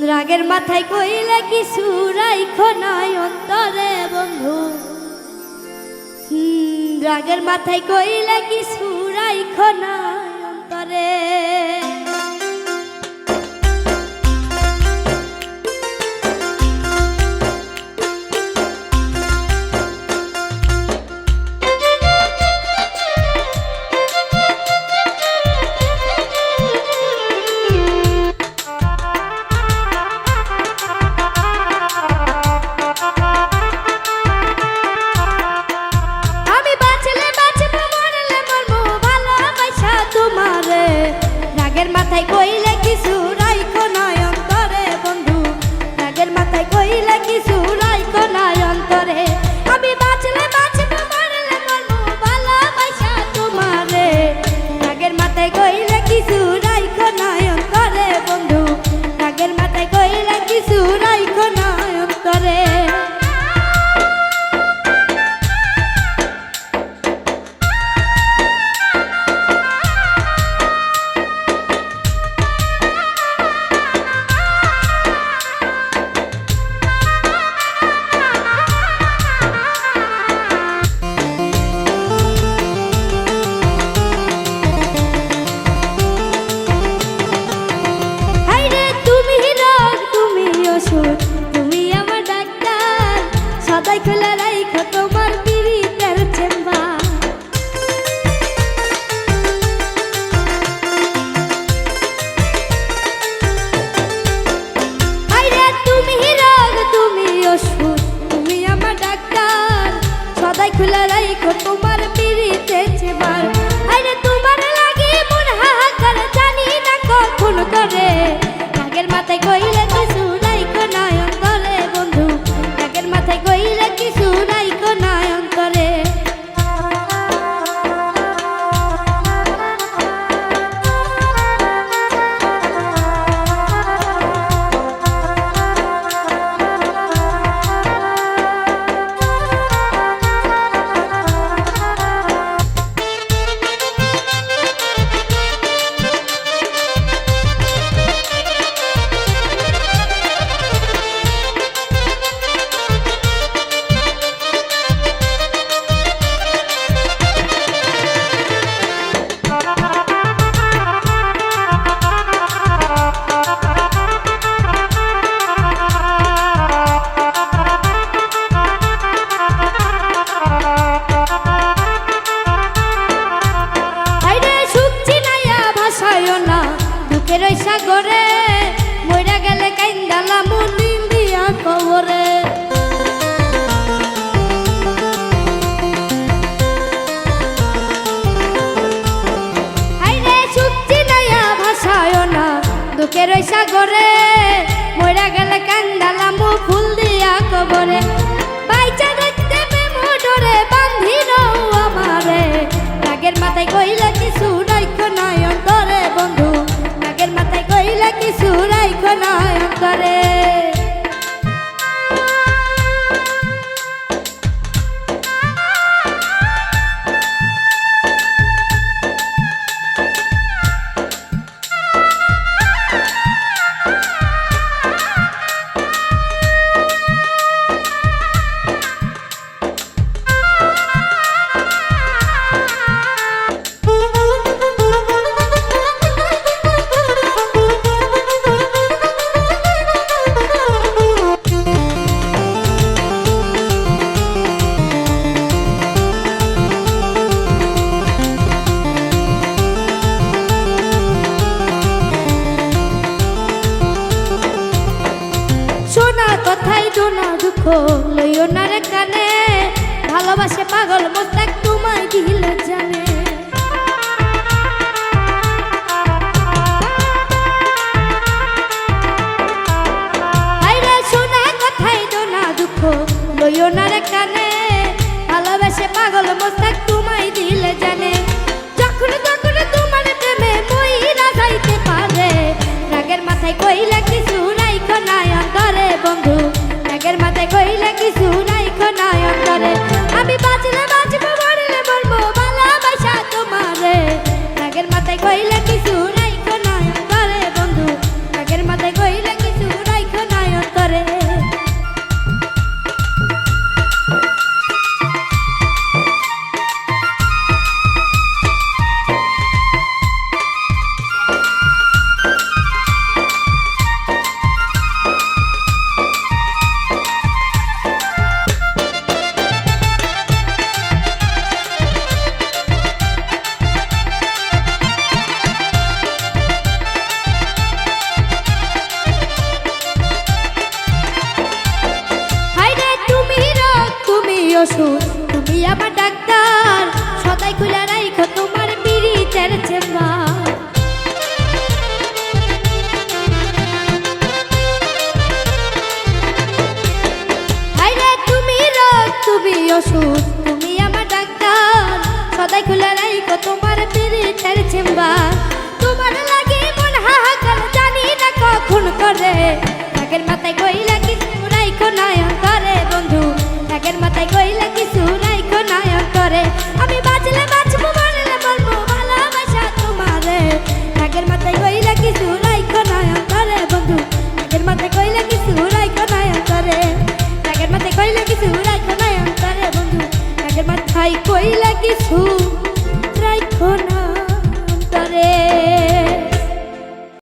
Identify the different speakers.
Speaker 1: রাগের মাথায় কইলে কিছু রাইখো নাই অন্তরে বন্ধু। রাগের মাথায় কইলে কিছু রাইখো নাই অন্তরে। রাগের মাথায় কইলে কিছু রাইখো নাই অন্তরে বন্ধু। রাগের মাথায় কইলে কিছু রাইখো নাই অন্তরে। আমি বাঁচলে বাঁচব মরলে মরবো ভালোবাসা তোমারে। রাগের মাথায় কইলে কিছু রাইখো নাই অন্তরে বন্ধু। রাগের মাথায় কইলে কিছু রাইখো নাই অন্তরে। তুমি আমার ডাক্তার, সদাই খোলা রাইখো তোমার পীড়িতের চেম্বার। আইরে তুমি রোগ তুমি ওষুধ, তুমি আমার ডাক্তার, সদাই খোলা রাইখো তোমার পীড়িতের চেম্বার। আইরে তোমার লাগে মন হাহাকার, জানি না কখন করে। রাগের মাথায় কইলে কিছু রাইখো নাই অন্তরে বন্ধু। রাগের মাথায় কইলে কিছু রাইখো নাই অন্তরে। দুঃখের সাগরে মইরা গেলে কাইন্দালাম নিন্দিয়া কবরে। হাইরে সুখছি নাইয়া ভাষায় না দুঃখের সাগরে মইরা গেলে কাইন্দালাম ফুল দিয়া কবরে। বাইচা দেখতে মেমো ডরে বান্ধি নও আমারে। রাগের মাথায় কইলে কিছু রাইখো নাই অন্তরে বন্ধু। রাগের মাথায় কইলে কিছু রাইখো নাই অন্তরে। কথাই দোনা দুঃখ লইও না রে কানে। ভালোবাসে পাগল মোস্তাক তোমায় দিলে জানে। আইরে শোনা কথাই দোনা দুঃখ লইও না রে কানে। ভালোবাসে পাগল মোস্তাক তোমায় দিলে জানে। যখন যখন তোমার প্রেমে মইরা যাইতে পারে। রাগের মাথায় কইলা কিছু রাইখো নাই অন্তরে বন্ধু। রাগের মাথায় কইলা কিছু রাইখো নাই অন্তরে। আমি বাঁচলে বাঁচব মরলে মরবো ভালোবাসা তোমারে। রাগের মাথায় কইলা কিছু রাইখো নাই অন্তরে বন্ধু। রাগের মাথায় কইলা কিছু রাইখো ওষুধ তুমি আমার ডাক্তার সদাই খুলে রাইখো তোমার পিরিতের চেম্বার হায়রে তুমি রোগ তুমি ওষুধ তুমি আমার ডাক্তার সদাই খুলে রাইখো তোমার পিরিতের চেম্বার তোমার লাগি মন হাহাকার জানি না কখন করে আগের মাথায় কইলা কিছু রাইখো নয়ন করে বন্ধু আগের মাথায় কইলা কিছু